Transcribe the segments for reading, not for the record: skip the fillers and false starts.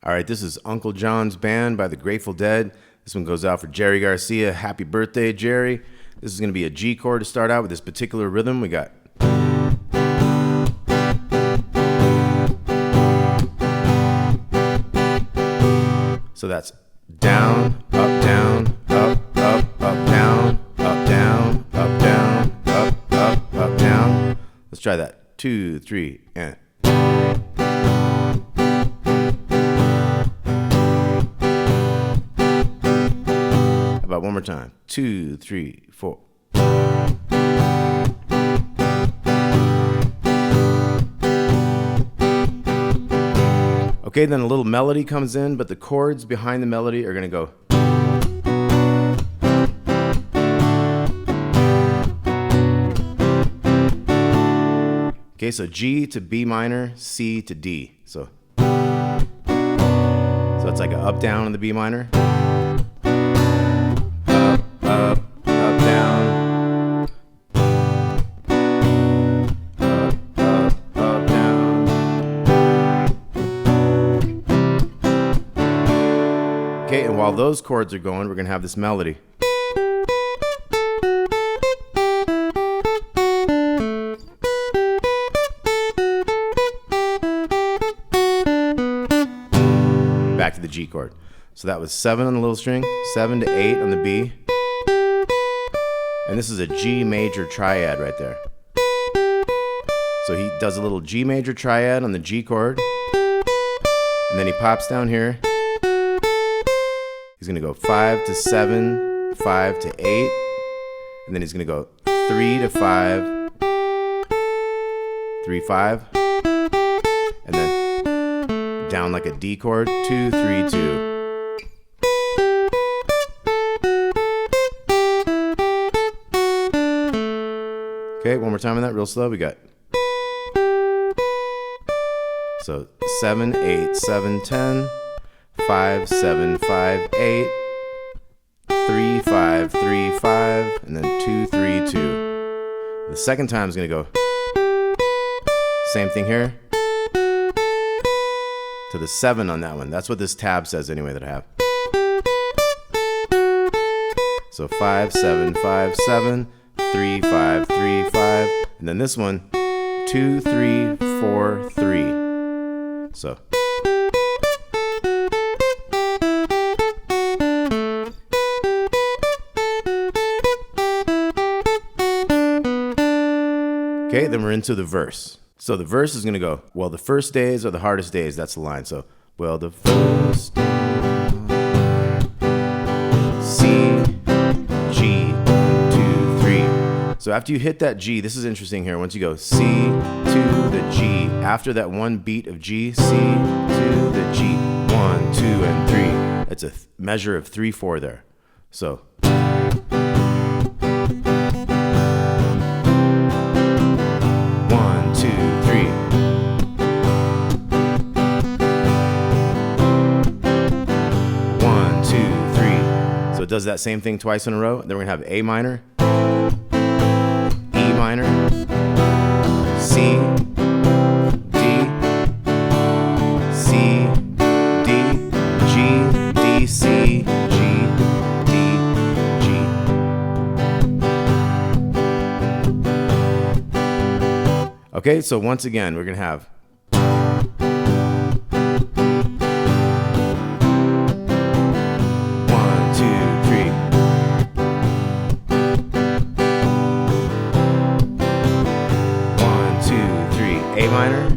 All right, this is Uncle John's Band by the Grateful Dead. This one goes out for Jerry Garcia. Happy birthday, Jerry. This is going to be a G chord to start out with this particular rhythm. We got so that's down, up, down, up, up, up, down, up, down, up, down, up, up, up, down. Let's try that. 2, 3, and about one more time. 2, 3, 4. Okay, then a little melody comes in, but the chords behind the melody are going to go. Okay, so G to B minor, C to D. So it's like an up down in the B minor. Up, down. Up, down. Okay, and while those chords are going, we're going to have this melody. Back to the G chord. So that was 7 on the little string, 7 to 8 on the B. And this is a G major triad right there. So he does a little G major triad on the G chord. And then he pops down here. He's going to go 5 to 7, 5 to 8. And then he's going to go 3 to 5, 3, 5. And then down like a D chord, 2, 3, 2. Okay, one more time on that, real slow. We got so 7, 8, 7, 10, 5, 7, 5, 8, 3, 5, 3, 5, and then 2, 3, 2. The second time is going to go same thing here to the 7 on that one. That's what this tab says anyway that I have. So 5, 7, 5, 7, 3, 5, 3, 5, and then this one 2, 3, 4, 3. So okay, then we're into the verse. So the verse is going to go, well, the first days are the hardest days. That's the line. So, well, the first C, G, 2, 3. So after you hit that G, this is interesting here. Once you go C to the G, after that one beat of G, C to the G, 1, 2, and 3. It's a measure of 3, 4 there. So it does that same thing twice in a row. Then we're going to have A minor, E minor, C, D, C, D, G, D, C, G, D, G. Okay, so once again, we're going to have A minor,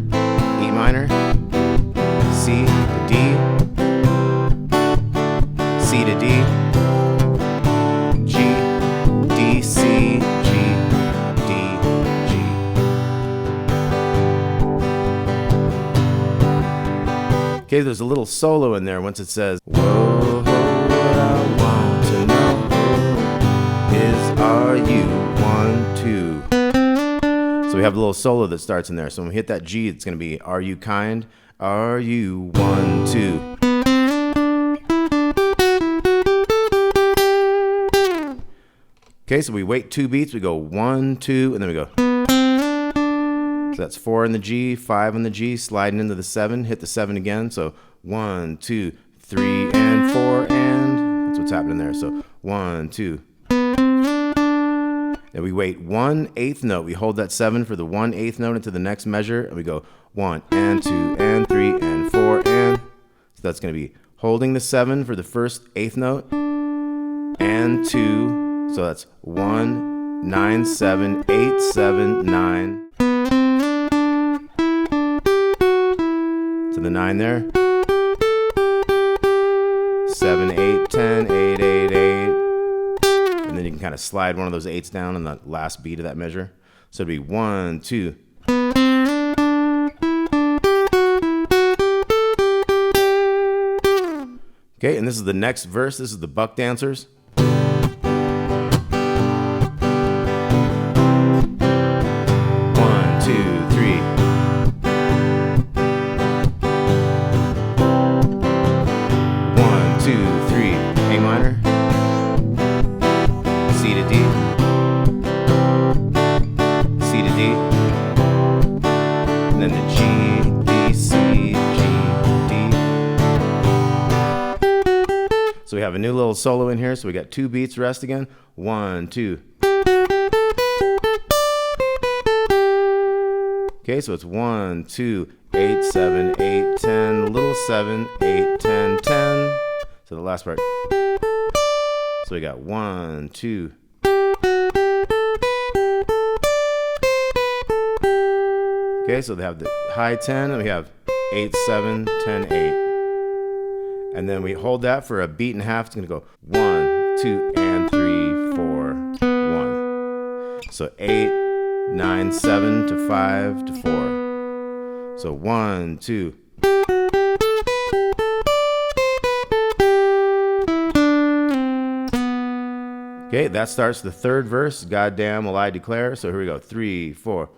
E minor, C to D, C to D, G, D, C, G, D, G. Okay, there's a little solo in there once it says, whoa, what I want to know is, are you 1, 2? So we have a little solo that starts in there. So when we hit that G, it's going to be, are you kind? Are you 1, 2? Okay, so we wait 2 beats. We go 1, 2, and then we go. So that's 4 in the G, 5 in the G, sliding into the 7, hit the 7 again. So 1, 2, 3, and 4, and that's what's happening there. So 1, 2. And we wait 1/8 note. We hold that 7 for the 1/8 note into the next measure, and we go 1 and 2 and 3 and 4 and. So that's going to be holding the 7 for the first 8th note and 2. So that's 1, 9, 7, 8, 7, 9. To the 9 there. 7, 8, 10, 8, 8, 8. And then you can kind of slide one of those 8s down in the last beat of that measure. So it'd be 1, 2. Okay, and this is the next verse. This is the buck dancers. 1, 2, 3. 1, 2, 3. A minor. C to D. C to D. And then the G, D, C, G, D. So we have a new little solo in here. So we got 2 beats rest again. 1, 2. Okay, so it's 1, 2, 8, 7, 8, 10, little 7, 8, 10, 10. So the last part. So we got 1, 2. Okay, so they have the high 10, and we have 8, 7, 10, 8. And then we hold that for a beat and a half. It's going to go 1, 2, and 3, 4, 1. So 8, 9, 7 to 5 to 4. So 1, 2. Okay, that starts the third verse. Goddamn will I declare. So here we go. 3, 4.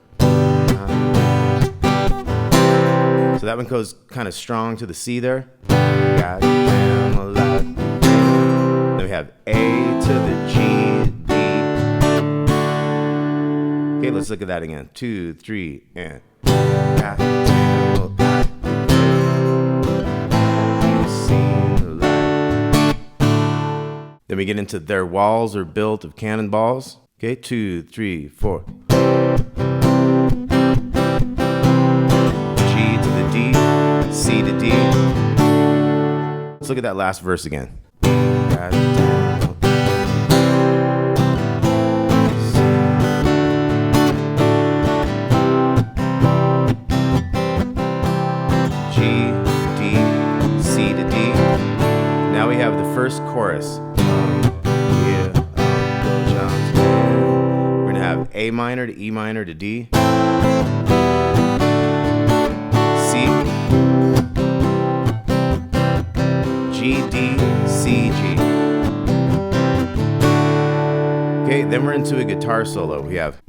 So that one goes kind of strong to the C there. Goddamn will I. Then we have A to the G, D. Okay, let's look at that again. 2, 3, and goddamn will I. You've seen the light. Then we get into their walls are built of cannonballs. Okay, 2, 3, 4. C to D. Let's look at that last verse again. G, D, C to D. Now we have the first chorus. We're going to have A minor to E minor to D. G, D, C, G. Okay, then we're into a guitar solo. We have.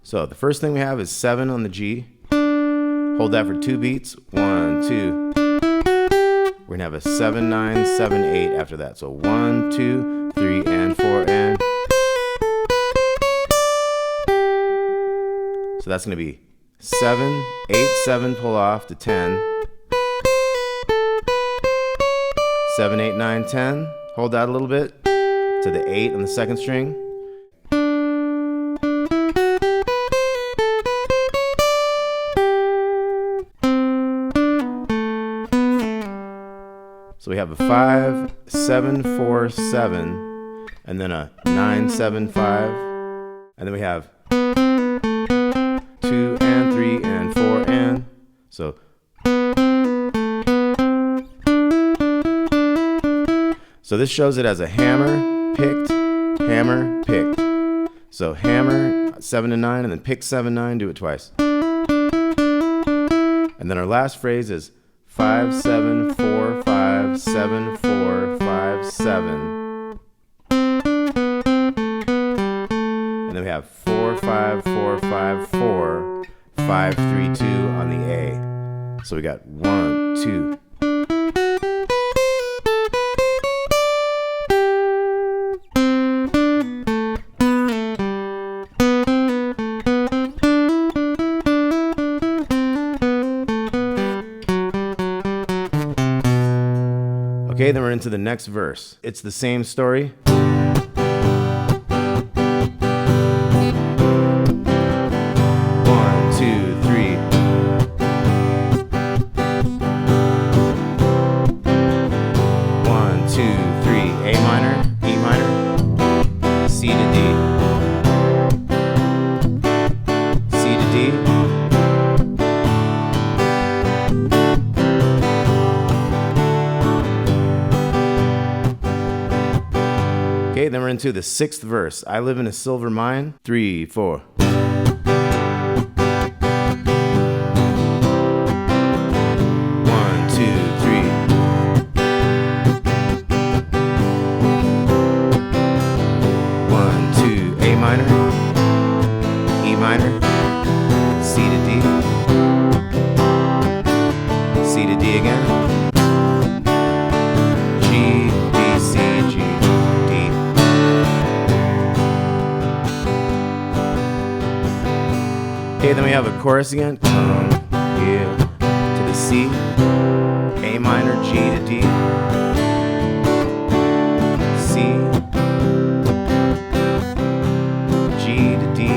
So the first thing we have is 7 on the G. Hold that for 2 beats. 1, 2. We're gonna have a 7, 9, 7, 8 after that. So 1, 2, 3, and 4, and. So that's gonna be 7, 8, 7, pull off to 10. 7, 8, 9, 10. Hold that a little bit to the 8 on the second string. So we have a 5, 7, 4, 7, and then a 9, 7, 5, and then we have 2 and 3 and 4 and. So this shows it as a hammer, picked, hammer, picked. So hammer 7 and 9, and then pick 7, 9, do it twice. And then our last phrase is 5, 7, 4, 5, 7, 4, 5, 7. And then we have 4, 5, 4, 5, 4, 5, 3, 2 on the A. So we got 1, 2. Okay, then we're into the next verse. It's the same story. Okay, then we're into the 6th verse. I live in a silver mine. 3, 4. 1, 2, 3. 1, 2, A minor, E minor, C to D, C to D again. Okay, then we have a chorus again. Come here to the C, A minor, G to D, C, G to D,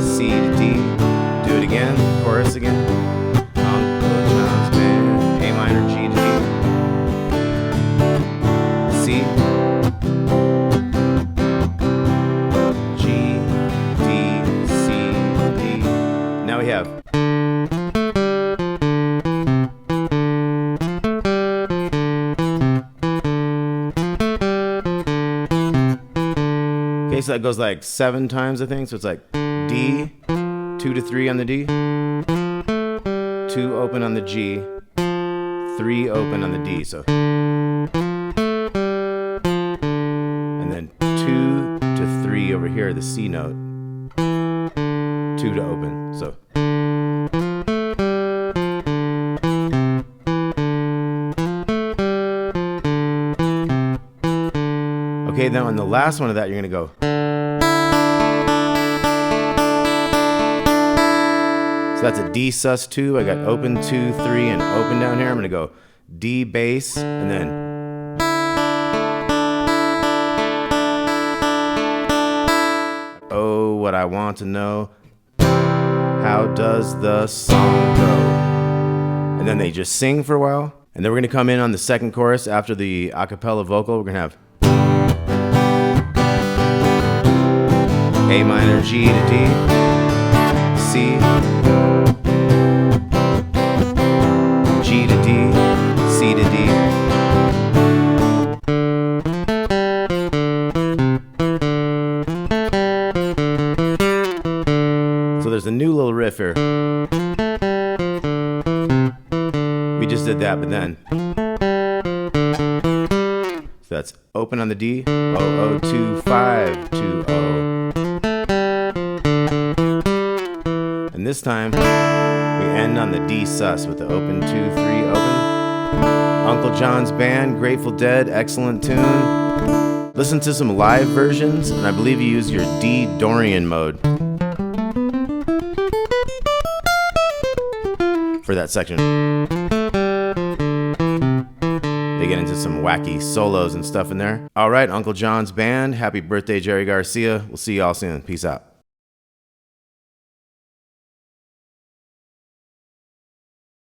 C to D. Do it again, chorus again. Uncle John's Band, A minor, G to D, C, we have. Okay, so that goes like 7 times, I think. So it's like D, 2 to 3 on the D, 2 open on the G, 3 open on the D. So, and then 2 to 3 over here, the C note, 2 to open. So. Okay, then on the last one of that, you're gonna go. So that's a D sus2. I got open 2, 3, and open down here. I'm gonna go D bass, and then oh, what I want to know. How does the song go? And then they just sing for a while, and then we're gonna come in on the second chorus after the a cappella vocal. We're gonna have A minor, G to D, C, G to D, C to D. So there's a new little riff here. We just did that, but then. So that's open on the D, 0, 2, 5, 2, 0. And this time, we end on the D sus with the open 2, 3, open. Uncle John's Band, Grateful Dead, excellent tune. Listen to some live versions, and I believe you use your D Dorian mode for that section. They get into some wacky solos and stuff in there. All right, Uncle John's Band, happy birthday, Jerry Garcia. We'll see y'all soon. Peace out.